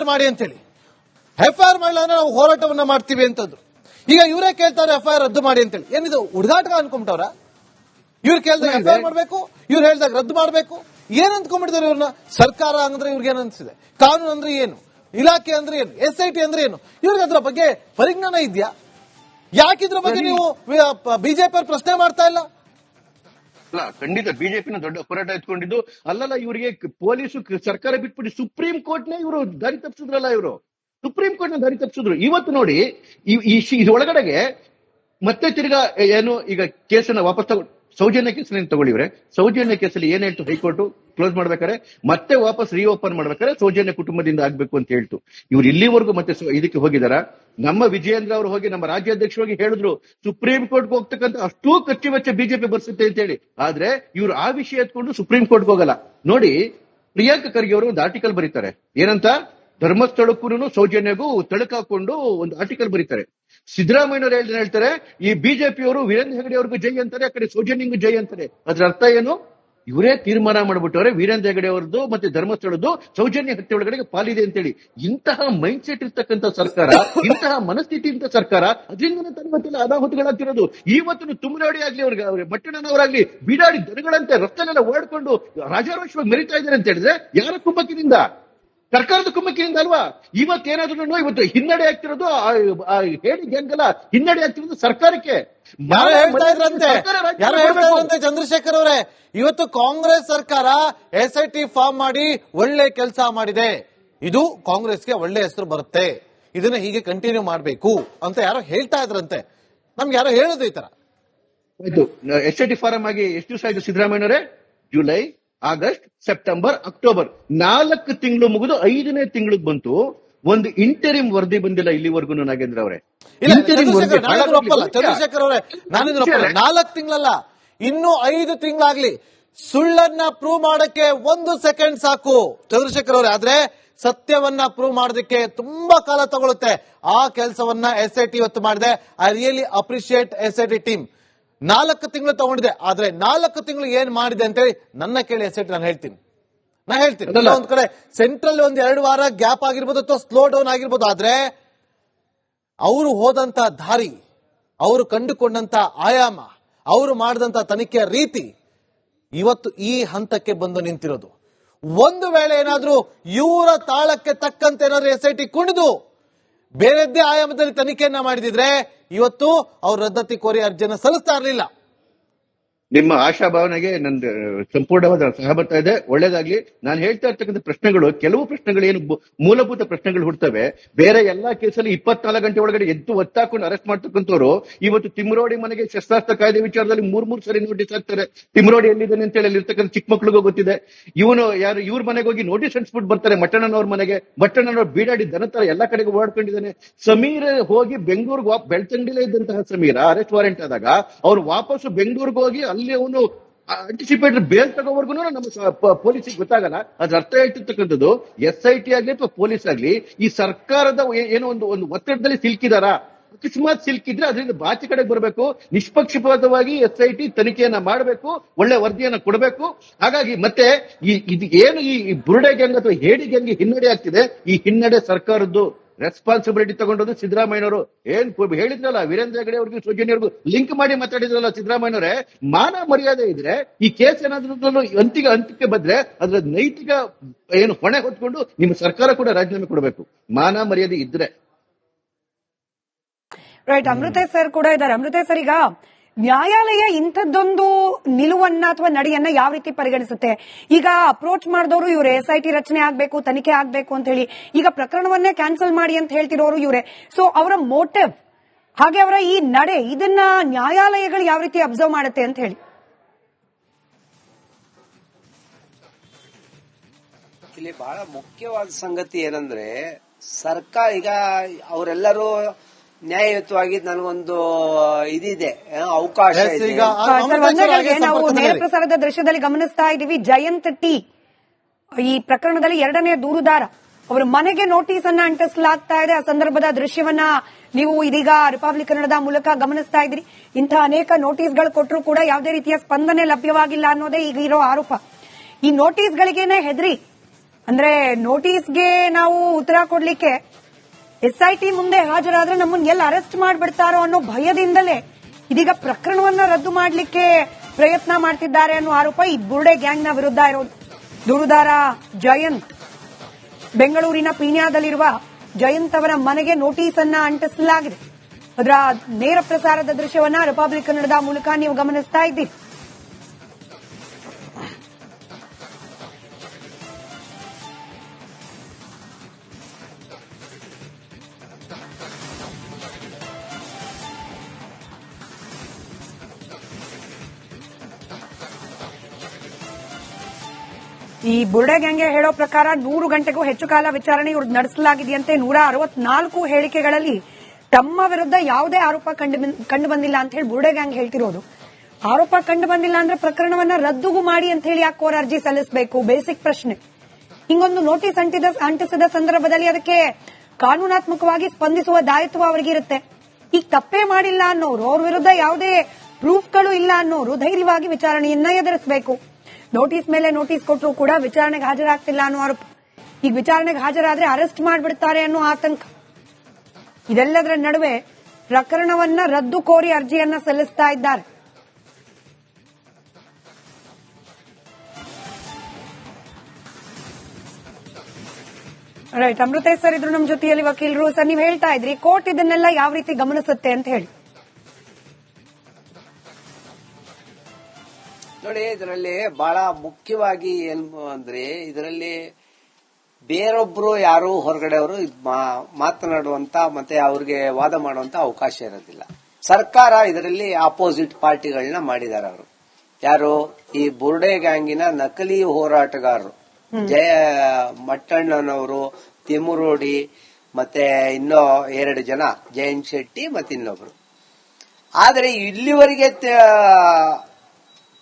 FIR ಮಾಡಿ ಅಂತೇಳಿ. FIR ಮಾಡಲ್ಲ ಅಂದ್ರೆ ನಾವು ಹೋರಾಟವನ್ನ ಮಾಡ್ತೀವಿ ಅಂತಂದ್ರು. ಈಗ ಇವರೇ ಕೇಳ್ತಾರೆ FIR ರದ್ದು ಮಾಡಿ ಅಂತೇಳಿ. ಏನಿದು ಹುಡುಗಾಟ ಅನ್ಕೊಂಬಿಟ್ಟವ್ರ? ಇವ್ರು ಕೇಳಿದಾಗ FIR ಮಾಡ್ಬೇಕು, ಇವ್ರು ಹೇಳಿದಾಗ ರದ್ದು ಮಾಡ್ಬೇಕು. ಏನ್ ಅಂದ್ಕೊಂಡ್ಬಿಟ್ಟಿದ್ದಾರೆ ಇವ್ರನ್ನ? ಸರ್ಕಾರ ಅಂದ್ರೆ ಇವ್ರಿಗೆ ಏನ್ ಅನ್ಸಿದೆ? ಕಾನೂನು ಅಂದ್ರೆ ಏನು? ಇಲಾಖೆ ಅಂದ್ರೆ ಏನು? SIT ಅಂದ್ರೆ ಏನು? ಇವ್ರಿಗೆ ಅದ್ರ ಬಗ್ಗೆ ಪರಿಜ್ಞಾನ ಇದೆಯಾ? ಯಾಕಿದ್ರ ಬಗ್ಗೆ ನೀವು ಬಿಜೆಪಿ ಅವ್ರು ಪ್ರಶ್ನೆ ಮಾಡ್ತಾ ಇಲ್ಲ? ಅಲ್ಲ, ಖಂಡಿತ ಬಿಜೆಪಿನ ದೊಡ್ಡ ಹೋರಾಟ ಎತ್ಕೊಂಡಿದ್ದು ಅಲ್ಲಲ್ಲ. ಇವರಿಗೆ ಪೊಲೀಸು ಸರ್ಕಾರ ಬಿಟ್ಬಿಟ್ಟು ಸುಪ್ರೀಂ ಕೋರ್ಟ್ ನೇ ಇವರು ದಾರಿ ತಪ್ಪಿಸಿದ್ರಲ್ಲ. ಇವರು ಸುಪ್ರೀಂ ಕೋರ್ಟ್ ನ ದಾರಿ ತಪ್ಪಿಸಿದ್ರು. ಇವತ್ತು ನೋಡಿ ಇದ್ರೊಳಗಡೆಗೆ ಮತ್ತೆ ತಿರ್ಗಾ ಏನು ಈಗ ಕೇಸನ್ನ ವಾಪಸ್ ಸೌಜನ್ಯ ಕೇಸಲ್ಲಿ ತಗೊಳ್ಳಿವ್ರೆ. ಸೌಜನ್ಯ ಕೇಸಲ್ಲಿ ಏನ್ ಹೇಳ್ತು ಹೈಕೋರ್ಟ್ ಕ್ಲೋಸ್ ಮಾಡ್ಬೇಕಾರೆ ಮತ್ತೆ ವಾಪಸ್ ರೀಓಪನ್ ಮಾಡ್ಬೇಕಾರೆ ಸೌಜನ್ಯ ಕುಟುಂಬದಿಂದ ಆಗ್ಬೇಕು ಅಂತ ಹೇಳ್ತು. ಇವ್ರು ಇಲ್ಲಿವರೆಗೂ ಮತ್ತೆ ಇದಕ್ಕೆ ಹೋಗಿದಾರ? ನಮ್ಮ ವಿಜಯೇಂದ್ರ ಅವರು ಹೋಗಿ ನಮ್ಮ ರಾಜ್ಯಾಧ್ಯಕ್ಷ ಹೋಗಿ ಹೇಳಿದ್ರು ಸುಪ್ರೀಂ ಕೋರ್ಟ್ಗೆ ಹೋಗ್ತಕ್ಕಂಥ ಅಷ್ಟೂ ಖರ್ಚು ವೆಚ್ಚ ಬಿಜೆಪಿ ಬರ್ಸುತ್ತೆ ಅಂತ ಹೇಳಿ. ಆದ್ರೆ ಇವ್ರು ಆ ವಿಷಯ ಎತ್ಕೊಂಡು ಸುಪ್ರೀಂ ಕೋರ್ಟ್ಗೆ ಹೋಗಲ್ಲ. ನೋಡಿ, ಪ್ರಿಯಾಂಕ ಖರ್ಗೆ ಅವರು ಒಂದು ಆರ್ಟಿಕಲ್ ಬರೀತಾರೆ. ಏನಂತ? ಧರ್ಮಸ್ಥಳಕ್ಕೂ ಸೌಜನ್ಯಗೂ ತಳಕಾಕೊಂಡು ಒಂದು ಆರ್ಟಿಕಲ್ ಬರೀತಾರೆ. ಸಿದ್ದರಾಮಯ್ಯವರು ಹೇಳ್ತಾರೆ ಈ ಬಿಜೆಪಿಯವರು ವೀರೇಂದ್ರ ಹೆಗಡೆ ಅವ್ರಿಗೂ ಜೈ ಅಂತಾರೆ, ಆ ಕಡೆ ಸೌಜನ್ಯಂಗೂ ಜೈ ಅಂತಾರೆ. ಅದ್ರ ಅರ್ಥ ಏನು? ಇವರೇ ತೀರ್ಮಾನ ಮಾಡ್ಬಿಟ್ಟವ್ರೆ ವೀರೇಂದ್ರ ಹೆಗಡೆ ಅವರದ್ದು ಮತ್ತೆ ಧರ್ಮಸ್ಥಳದ್ದು ಸೌಜನ್ಯ ಹತ್ಯೆ ಒಳಗಡೆ ಪಾಲಿದೆ ಅಂತೇಳಿ. ಇಂತಹ ಮೈಂಡ್ ಸೆಟ್ ಇರ್ತಕ್ಕಂಥ ಸರ್ಕಾರ, ಇಂತಹ ಮನಸ್ಥಿತಿ ಇಂತ ಸರ್ಕಾರ, ಅದರಿಂದ ತನ್ನ ಅನಾಹುತಗಳಾಗ್ತಿರೋದು. ಇವತ್ತು ತುಮರಾಡಿ ಆಗ್ಲಿ ಅವ್ರಿಗೆ ಮಟ್ಟಣ್ಣನವರಾಗ್ಲಿ ಬೀಡಾಡಿ ದನಗಳಂತೆ ರಸ್ತೆಲೆಲ್ಲ ಓಡ್ಕೊಂಡು ರಾಜಾರೋಷವಾಗಿ ಮೆರಿತಾ ಇದ್ದಾರೆ ಅಂತ ಹೇಳಿದ್ರೆ ಯಾರ ಕುಮ್ಮಕ್ಕಿನಿಂದ? ಸರ್ಕಾರದ ಕುಮ್ಮಕ್ಕಿನಿಂದ ಅಲ್ವಾ? ಇವತ್ತೇನಾದ್ರೂ ಇವತ್ತು ಹಿನ್ನಡೆ ಆಗ್ತಿರೋದು ಹೇಳಿ ಗ್ಯಾಂಗಲ್ಲ, ಹಿನ್ನಡೆ ಆಗ್ತಿರೋದು ಸರ್ಕಾರಕ್ಕೆ. ಯಾರು ಹೇಳ್ತಾ ಇದ್ರಂತೆ ಚಂದ್ರಶೇಖರ್ ಅವರೇ, ಇವತ್ತು ಕಾಂಗ್ರೆಸ್ ಸರ್ಕಾರ SIT ಫಾರ್ಮ್ ಮಾಡಿ ಒಳ್ಳೆ ಕೆಲಸ ಮಾಡಿದೆ, ಇದು ಕಾಂಗ್ರೆಸ್ಗೆ ಒಳ್ಳೆ ಹೆಸರು ಬರುತ್ತೆ, ಇದನ್ನ ಹೀಗೆ ಕಂಟಿನ್ಯೂ ಮಾಡಬೇಕು ಅಂತ ಯಾರೋ ಹೇಳ್ತಾ ಇದ್ರಂತೆ. ನಮ್ಗೆ ಯಾರೋ ಹೇಳುದು ಈ ತರ. ಆಯ್ತು, SIT ಫಾರಂ ಆಗಿ ಎಷ್ಟು ದಿವಸ ಆಯ್ತು ಸಿದ್ದರಾಮಯ್ಯನವರೇ? ಜುಲೈ, ಆಗಸ್ಟ್, ಸೆಪ್ಟೆಂಬರ್, ಅಕ್ಟೋಬರ್ 4 ತಿಂಗಳು ಮುಗಿದು 5ನೇ ತಿಂಗಳಿಗೆ ಬಂತು. ಒಂದು ಇಂಟರಿಮ್ ವರದಿ ಬಂದಿಲ್ಲ ಇಲ್ಲಿವರೆಗೂ. ನಾಗೇಂದ್ರ ಅವರೇ, ಚಂದ್ರಶೇಖರ್ ಅವರೇ, ನಾನಿದ್ರು 4 ತಿಂಗಳಲ್ಲ, ಇನ್ನು 5 ತಿಂಗಳಾಗ್ಲಿ. ಸುಳ್ಳನ್ನ ಪ್ರೂವ್ ಮಾಡಕ್ಕೆ 1 ಸೆಕೆಂಡ್ ಸಾಕು ಚಂದ್ರಶೇಖರ್ ಅವರೇ. ಆದ್ರೆ ಸತ್ಯವನ್ನ ಪ್ರೂವ್ ಮಾಡೋದಕ್ಕೆ ತುಂಬಾ ಕಾಲ ತಗೊಳುತ್ತೆ. ಆ ಕೆಲಸವನ್ನ SIT ಇವತ್ತು ಮಾಡಿದೆ. I really appreciate SIT team. 4 ತಿಂಗಳು ತಗೊಂಡಿದೆ. ಆದ್ರೆ 4 ತಿಂಗಳು ಏನ್ ಮಾಡಿದೆ ಅಂತೇಳಿ ನನ್ನ ಕೇಳಿ SIT ನಾನು ಹೇಳ್ತೀನಿ. ಒಂದ್ ಕಡೆ ಸೆಂಟ್ರಲ್ 1-2 ವಾರ ಗ್ಯಾಪ್ ಆಗಿರ್ಬೋದು ಅಥವಾ ಸ್ಲೋ ಡೌನ್ ಆಗಿರ್ಬೋದು. ಆದ್ರೆ ಅವರು ಹೋದಂತ ದಾರಿ, ಅವರು ಕಂಡುಕೊಂಡಂತ ಆಯಾಮ, ಅವರು ಮಾಡಿದಂತ ತನಿಖೆಯ ರೀತಿ ಇವತ್ತು ಈ ಹಂತಕ್ಕೆ ಬಂದು ನಿಂತಿರೋದು. ಒಂದು ವೇಳೆ ಏನಾದ್ರೂ ಇವರ ತಾಳಕ್ಕೆ ತಕ್ಕಂತೆ ಏನಾದ್ರೂ SIT ಕುಣಿದು ಬೇರೆದ್ದೇ ಆಯಾಮದಲ್ಲಿ ತನಿಖೆಯನ್ನ ಮಾಡಿದಿದ್ರೆ ಇವತ್ತು ಅವ್ರ ರದ್ದತಿ ಕೋರಿ ಅರ್ಜಿಯನ್ನು ಸಲ್ಲಿಸ್ತಾ ಇರಲಿಲ್ಲ. ನಿಮ್ಮ ಆಶಾಭಾವನೆಗೆ ನಂದು ಸಂಪೂರ್ಣವಾದ ಸಹಮತ ಇದೆ. ಒಳ್ಳೇದಾಗ್ಲಿ. ನಾನು ಹೇಳ್ತಾ ಇರ್ತಕ್ಕಂಥ ಪ್ರಶ್ನೆಗಳು, ಕೆಲವು ಪ್ರಶ್ನೆಗಳು ಏನು ಮೂಲಭೂತ ಪ್ರಶ್ನೆಗಳು ಹುಡ್ತವೆ. ಬೇರೆ ಎಲ್ಲಾ ಕೇಸಲ್ಲಿ 24 ಗಂಟೆ ಒಳಗಡೆ ಎದ್ದು ಒತ್ತಾಕೊಂಡು ಅರೆಸ್ಟ್ ಮಾಡ್ತಕ್ಕಂಥವ್ರು ಇವತ್ತು ತಿಮ್ರೋಡಿ ಮನೆಗೆ ಶಸ್ತ್ರಾಸ್ತ್ರ ಕಾಯ್ದೆ ವಿಚಾರದಲ್ಲಿ 3 ಸರಿ ನೋಟಿಸ್ ಹಾಕ್ತಾರೆ. ತಿಮ್ರೋಡಿ ಎಲ್ಲಿದ್ದಾನೆ ಅಂತ ಹೇಳಿ ಇರ್ತಕ್ಕಂಥ ಚಿಕ್ಕ ಮಕ್ಳಿಗೂ ಗೊತ್ತಿದೆ. ಇವ್ರ ಮನೆಗೆ ಹೋಗಿ ನೋಟಿಸ್ ಅಂಟಿಸ್ಬಿಟ್ಟು ಬರ್ತಾರೆ ಮಟ್ಟಣ್ಣನವ್ರ ಮನೆಗೆ. ಮಟ್ಟಣ್ಣನವ್ರು ಬೀಡಾಡಿ ದನತರ ಎಲ್ಲಾ ಕಡೆಗೂ ಓಡಾಡ್ಕೊಂಡಿದ್ದಾನೆ. ಸಮೀರ್ ಹೋಗಿ ಬೆಂಗಳೂರಿಗೆ ಬೆಳ್ತಂಗಡಿಲೇ ಇದ್ದಂತಹ ಸಮೀರ ಅರೆಸ್ಟ್ ವಾರೆಂಟ್ ಆದಾಗ ಅವ್ರು ವಾಪಸ್ ಬೆಂಗಳೂರಿಗೆ ಹೋಗಿ ಅಲ್ಲಿ ಅವನು ಆಂಟಿಸಿಪೇಟರ್ ಬೇಲ್ ತಗೋವರೆಗೂ ನಮ್ಮ ಪೊಲೀಸಿಗೆ ಗೊತ್ತಾಗಲ್ಲ. ಅದ್ರ ಅರ್ಥ ಹೇಳ್ತಿರ್ತಕ್ಕಂಥದ್ದು SIT ಆಗ್ಲಿ ಅಥವಾ ಪೊಲೀಸ್ ಆಗ್ಲಿ ಈ ಸರ್ಕಾರದ ಏನೋ ಒಂದು ಒತ್ತಡದಲ್ಲಿ ಸಿಲುಕಿದಾರ. ಅಕಸ್ಮಾತ್ ಸಿಲುಕಿದ್ರೆ ಅದರಿಂದ ಬಾಚಿ ಕಡೆಗೆ ಬರಬೇಕು. ನಿಷ್ಪಕ್ಷಪಾತವಾಗಿ SIT ತನಿಖೆಯನ್ನ ಮಾಡಬೇಕು, ಒಳ್ಳೆ ವರದಿಯನ್ನ ಕೊಡಬೇಕು. ಹಾಗಾಗಿ ಮತ್ತೆ ಇದು ಏನು ಈ ಬುರುಡೆ ಗ್ಯಾಂಗ್ ಅಥವಾ ಹೇಡಿ ಗ್ಯಾಂಗ್ ಹಿನ್ನಡೆ ಆಗ್ತಿದೆ, ಈ ಹಿನ್ನಡೆ ಸರ್ಕಾರದ್ದು. ರೆಸ್ಪಾನ್ಸಿಬಿಲಿಟಿ ತಗೊಂಡೋದು ಸಿದ್ದರಾಮಯ್ಯನವರು. ಏನ್ ಹೇಳಿದ್ರಲ್ಲ ವೀರೇಂದ್ರ ಹೆಗಡೆ ಅವ್ರಿಗೆ ಸೌಜನ್ಯವ್ರಿಗೂ ಲಿಂಕ್ ಮಾಡಿ ಮಾತಾಡಿದ್ರಲ್ಲ ಸಿದ್ದರಾಮಯ್ಯನವರೇ. ಮಾನ ಮರ್ಯಾದೆ ಇದ್ರೆ ಈ ಕೇಸ್ ಏನಾದ್ರೂ ಅಂತ್ಯಕ್ಕೆ ಬಂದ್ರೆ ಅದ್ರ ನೈತಿಕ ಏನು ಹೊಣೆ ಹೊತ್ಕೊಂಡು ನಿಮ್ಮ ಸರ್ಕಾರ ಕೂಡ ರಾಜೀನಾಮೆ ಕೊಡಬೇಕು, ಮಾನ ಮರ್ಯಾದೆ ಇದ್ರೆ. ರೈಟ್. ಅಮೃತೇಶ್ ಸರ್ ಕೂಡ ಇದ್ದಾರೆ. ಅಮೃತೇಶ್ ಸರ್, ಈಗ ನ್ಯಾಯಾಲಯ ಇಂಥದ್ದೊಂದು ನಿಲುವನ್ನ ಅಥವಾ ನಡೆಯನ್ನ ಯಾವ ರೀತಿ ಪರಿಗಣಿಸುತ್ತೆ? ಈಗ ಅಪ್ರೋಚ್ ಮಾಡಿದವರು ಇವರೇ, SIT ರಚನೆ ಆಗ್ಬೇಕು, ತನಿಖೆ ಆಗ್ಬೇಕು ಅಂತ ಹೇಳಿ, ಈಗ ಪ್ರಕರಣವನ್ನೇ ಕ್ಯಾನ್ಸಲ್ ಮಾಡಿ ಅಂತ ಹೇಳ್ತಿರೋರು ಇವರೇ. ಸೊ ಅವರ ಮೋಟಿವ್ ಹಾಗೆ ಅವರ ಈ ನಡೆ, ಇದನ್ನ ನ್ಯಾಯಾಲಯಗಳು ಯಾವ ರೀತಿ ಅಬ್ಸರ್ವ್ ಮಾಡುತ್ತೆ ಅಂತ ಹೇಳಿ? ಇಲ್ಲಿ ಬಹಳ ಮುಖ್ಯವಾದ ಸಂಗತಿ ಏನಂದ್ರೆ, ಸರ್ಕಾರ ಈಗ ಅವರೆಲ್ಲರೂ ನ್ಯಾಯಯುತವಾಗಿ ನನಗೊಂದು ಇದಿದೆ, ಅವಕಾಶ ಇದೆ. ನಾವು ನೇರ ಪ್ರಸಾರದ ದೃಶ್ಯದಲ್ಲಿ ಗಮನಿಸ್ತಾ ಇದ್ದೀವಿ, ಜಯಂತ್ ಟಿ ಈ ಪ್ರಕರಣದಲ್ಲಿ 2ನೇ ದೂರುದಾರ ಅವರ ಮನೆಗೆ ನೋಟಿಸ್ ಅನ್ನ ಅಂಟಿಸಲಾಗ್ತಾ ಇದೆ. ಆ ಸಂದರ್ಭದ ದೃಶ್ಯವನ್ನ ನೀವು ಇದೀಗ ರಿಪಬ್ಲಿಕ್ ಕನ್ನಡದ ಮೂಲಕ ಗಮನಿಸ್ತಾ ಇದ್ದೀರಿ. ಇಂತಹ ಅನೇಕ ನೋಟಿಸ್ಗಳು ಕೊಟ್ಟರು ಕೂಡ ಯಾವುದೇ ರೀತಿಯ ಸ್ಪಂದನೆ ಲಭ್ಯವಾಗಿಲ್ಲ ಅನ್ನೋದೇ ಈಗ ಇರೋ ಆರೋಪ. ಈ ನೋಟಿಸ್ಗಳಿಗೇನೆ ಹೆದರಿ ಅಂದ್ರೆ ನೋಟಿಸ್ಗೆ ನಾವು ಉತ್ತರ ಕೊಡ್ಲಿಕ್ಕೆ SIT ಮುಂದೆ ಹಾಜರಾದ್ರೆ ನಮ್ಮನ್ನ ಎಲ್ಲ ಅರೆಸ್ಟ್ ಮಾಡ್ಬಿಡ್ತಾರೋ ಅನ್ನೋ ಭಯದಿಂದಲೇ ಇದೀಗ ಪ್ರಕರಣವನ್ನ ರದ್ದು ಮಾಡಲಿಕ್ಕೆ ಪ್ರಯತ್ನ ಮಾಡ್ತಿದ್ದಾರೆ ಅನ್ನೋ ಆರೋಪ ಈ ಬುರ್ಡೆ ಗ್ಯಾಂಗ್ ನ ವಿರುದ್ಧ ಇರೋದು. ದೂರುದಾರ ಜಯಂತ್ ಬೆಂಗಳೂರಿನ ಪೀಣ್ಯದಲ್ಲಿರುವ ಜಯಂತ್ ಅವರ ಮನೆಗೆ ನೋಟಿಸ್ ಅನ್ನ ಅಂಟಿಸಲಾಗಿದೆ. ಅದರ ನೇರ ಪ್ರಸಾರದ ದೃಶ್ಯವನ್ನ ರಿಪಬ್ಲಿಕ್ ಕನ್ನಡದ ಮೂಲಕ ನೀವು ಗಮನಿಸ್ತಾ ಇದ್ದೀರಿ. ಈ ಬುರ್ಡೆ ಗ್ಯಾಂಗ್ಗೆ ಹೇಳೋ ಪ್ರಕಾರ 100 ಗಂಟೆಗೂ ಹೆಚ್ಚು ಕಾಲ ವಿಚಾರಣೆ ಇವ್ರದ್ದು ನಡೆಸಲಾಗಿದೆಯಂತೆ. 164 ಹೇಳಿಕೆಗಳಲ್ಲಿ ತಮ್ಮ ವಿರುದ್ಧ ಯಾವುದೇ ಆರೋಪ ಕಂಡು ಬಂದಿಲ್ಲ ಅಂತ ಹೇಳಿ ಬುರ್ಡೆ ಗ್ಯಾಂಗ್ ಹೇಳ್ತಿರೋದು. ಆರೋಪ ಕಂಡು ಬಂದಿಲ್ಲ ಅಂದ್ರೆ ಪ್ರಕರಣವನ್ನ ರದ್ದುಗೂ ಮಾಡಿ ಅಂತ ಹೇಳಿ ಯಾಕೆ ಕೋರ್ ಅರ್ಜಿ ಸಲ್ಲಿಸಬೇಕು? ಬೇಸಿಕ್ ಪ್ರಶ್ನೆ. ಹಿಂಗೊಂದು ನೋಟಿಸ್ ಅಂಟಿಸಿದ ಸಂದರ್ಭದಲ್ಲಿ ಅದಕ್ಕೆ ಕಾನೂನಾತ್ಮಕವಾಗಿ ಸ್ಪಂದಿಸುವ ದಾಯಿತ್ವ ಅವರಿಗಿರುತ್ತೆ. ಈಗ ತಪ್ಪೇ ಮಾಡಿಲ್ಲ ಅನ್ನೋರು, ಅವ್ರ ವಿರುದ್ಧ ಯಾವುದೇ ಪ್ರೂಫ್ಗಳು ಇಲ್ಲ ಅನ್ನೋರು ಧೈರ್ಯವಾಗಿ ವಿಚಾರಣೆಯನ್ನ ಎದುರಿಸಬೇಕು. ನೋಟಿಸ್ ಮೇಲೆ ನೋಟಿಸ್ ಕೊಟ್ಟರು ಕೂಡ ವಿಚಾರಣೆಗೆ ಹಾಜರಾಗ್ತಿಲ್ಲ ಅನ್ನೋ ಆರೋಪ. ಈಗ ವಿಚಾರಣೆಗೆ ಹಾಜರಾದ್ರೆ ಅರೆಸ್ಟ್ ಮಾಡಿಬಿಡ್ತಾರೆ ಅನ್ನೋ ಆತಂಕ. ಇದೆಲ್ಲದರ ನಡುವೆ ಪ್ರಕರಣವನ್ನ ರದ್ದು ಕೋರಿ ಅರ್ಜಿಯನ್ನ ಸಲ್ಲಿಸ್ತಾ ಇದ್ದಾರೆ. ರೈಟ್, ಅಮೃತೇಶ್ ಸರ್ ಇದ್ರು ನಮ್ಮ ಜೊತೆಯಲ್ಲಿ, ವಕೀಲರು. ಸರ್, ನೀವು ಹೇಳ್ತಾ ಇದ್ರಿ ಕೋರ್ಟ್ ಇದನ್ನೆಲ್ಲ ಯಾವ ರೀತಿ ಗಮನಿಸುತ್ತೆ ಅಂತ ಹೇಳಿ. ನೋಡಿ, ಇದರಲ್ಲಿ ಬಹಳ ಮುಖ್ಯವಾಗಿ ಏನು ಅಂದ್ರೆ, ಇದರಲ್ಲಿ ಬೇರೊಬ್ರು ಯಾರು ಹೊರಗಡೆಯವರು ಮಾತನಾಡುವಂತ ಮತ್ತೆ ಅವ್ರಿಗೆ ವಾದ ಮಾಡುವಂತ ಅವಕಾಶ ಇರೋದಿಲ್ಲ. ಸರ್ಕಾರ ಇದರಲ್ಲಿ ಆಪೋಸಿಟ್ ಪಾರ್ಟಿಗಳನ್ನ ಮಾಡಿದ್ದಾರೆ. ಅವರು ಯಾರು? ಈ ಬುರ್ಡೆ ಗ್ಯಾಂಗಿನ ನಕಲಿ ಹೋರಾಟಗಾರರು ಜಯ ಮಟ್ಟಣ್ಣನವರು, ತಿಮ್ಮುರೋಡಿ, ಮತ್ತೆ ಇನ್ನೂ 2 ಜನ, ಜಯಂತ್ ಶೆಟ್ಟಿ ಮತ್ತೆ ಇನ್ನೊಬ್ರು. ಆದರೆ ಇಲ್ಲಿವರೆಗೆ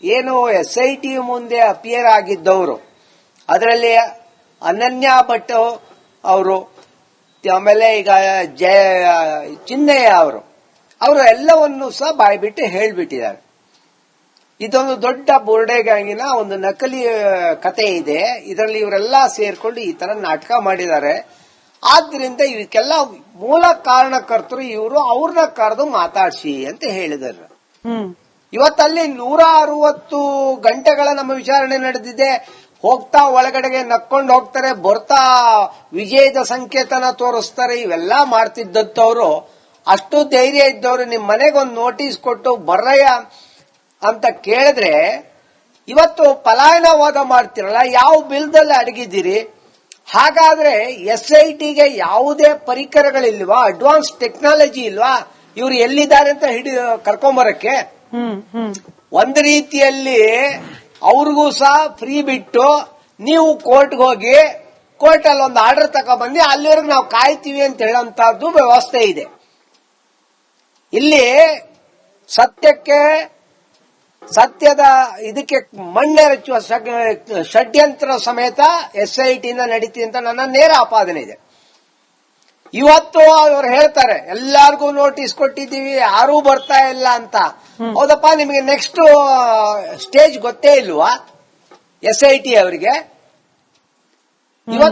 ಏನು SIT ಮುಂದೆ ಅಪಿಯರ್ ಆಗಿದ್ದವರು, ಅದರಲ್ಲಿ ಅನನ್ಯ ಭಟ್ ಅವರು, ಆಮೇಲೆ ಈಗ ಚಿನ್ನಯ್ಯ ಅವರು ಎಲ್ಲವನ್ನು ಸಹ ಬಾಯ್ಬಿಟ್ಟು ಹೇಳ್ಬಿಟ್ಟಿದ್ದಾರೆ. ಇದೊಂದು ದೊಡ್ಡ ಬುರ್ಡೆ ಗ್ಯಾಂಗಿನ ಒಂದು ನಕಲಿ ಕತೆ ಇದೆ. ಇದರಲ್ಲಿ ಇವರೆಲ್ಲ ಸೇರ್ಕೊಂಡು ಈ ತರ ನಾಟಕ ಮಾಡಿದ್ದಾರೆ. ಆದ್ರಿಂದ ಇವಕ್ಕೆಲ್ಲ ಮೂಲ ಕಾರಣಕರ್ತರು ಇವರು, ಅವ್ರನ್ನ ಕರೆದು ಮಾತಾಡ್ಸಿ ಅಂತ ಹೇಳಿದರು. ಇವತ್ತಲ್ಲಿ 160 ಗಂಟೆಗಳ ನಮ್ಮ ವಿಚಾರಣೆ ನಡೆದಿದೆ. ಹೋಗ್ತಾ ಒಳಗಡೆಗೆ ನಕ್ಕೊಂಡು ಹೋಗ್ತಾರೆ, ಬರ್ತಾ ವಿಜಯದ ಸಂಕೇತನ ತೋರಿಸ್ತಾರೆ. ಇವೆಲ್ಲ ಮಾಡ್ತಿದ್ದವರು, ಅಷ್ಟು ಧೈರ್ಯ ಇದ್ದವರು ನಿಮ್ ಮನೆಗೊಂದು ನೋಟಿಸ್ ಕೊಟ್ಟು ಬರ್ರಯ್ಯ ಅಂತ ಕೇಳಿದ್ರೆ, ಇವತ್ತು ಪಲಾಯನವಾದ ಮಾಡ್ತಿರಲ್ಲ, ಯಾವ ಬಿಲ್ದಲ್ಲಿ ಅಡಗಿದ್ದೀರಿ? ಹಾಗಾದ್ರೆ SITಗೆ ಯಾವುದೇ ಪರಿಕರಗಳಿಲ್ವಾ? ಅಡ್ವಾನ್ಸ್ ಟೆಕ್ನಾಲಜಿ ಇಲ್ವಾ? ಇವ್ರು ಎಲ್ಲಿದ್ದಾರೆ ಅಂತ ಕರ್ಕೊಂಬರಕ್ಕೆ? ಒಂದು ರೀತಿಯಲ್ಲಿ ಅವ್ರಿಗೂ ಸಹ ಫ್ರೀ ಬಿಟ್ಟು ನೀವು ಕೋರ್ಟ್ಗೆ ಹೋಗಿ ಕೋರ್ಟಲ್ಲಿ ಒಂದು ಆರ್ಡರ್ ತಗೊಂಡ್ಬಂದು ಅಲ್ಲಿವರೆಗೂ ನಾವು ಕಾಯ್ತೀವಿ ಅಂತ ಹೇಳೋಂತಹದ್ದು ವ್ಯವಸ್ಥೆ ಇದೆ. ಇಲ್ಲಿ ಸತ್ಯದ ಇದಕ್ಕೆ ಮಣ್ಣೆರಚುವ ಷಡ್ಯಂತ್ರ ಸಮೇತ SITನ ನಡೀತಿ ಅಂತ ನನ್ನ ನೇರ ಆಪಾದನೆ ಇದೆ. ಇವತ್ತು ಅವ್ರು ಹೇಳ್ತಾರೆ ಎಲ್ಲಾರ್ಗೂ ನೋಟಿಸ್ ಕೊಟ್ಟಿದ್ದೀವಿ, ಯಾರೂ ಬರ್ತಾ ಇಲ್ಲ ಅಂತ. ಹೌದಪ್ಪ, ನಿಮಗೆ ನೆಕ್ಸ್ಟ್ ಸ್ಟೇಜ್ ಗೊತ್ತೇ ಇಲ್ವಾ SIT ಅವರಿಗೆ? ಇವತ್ತು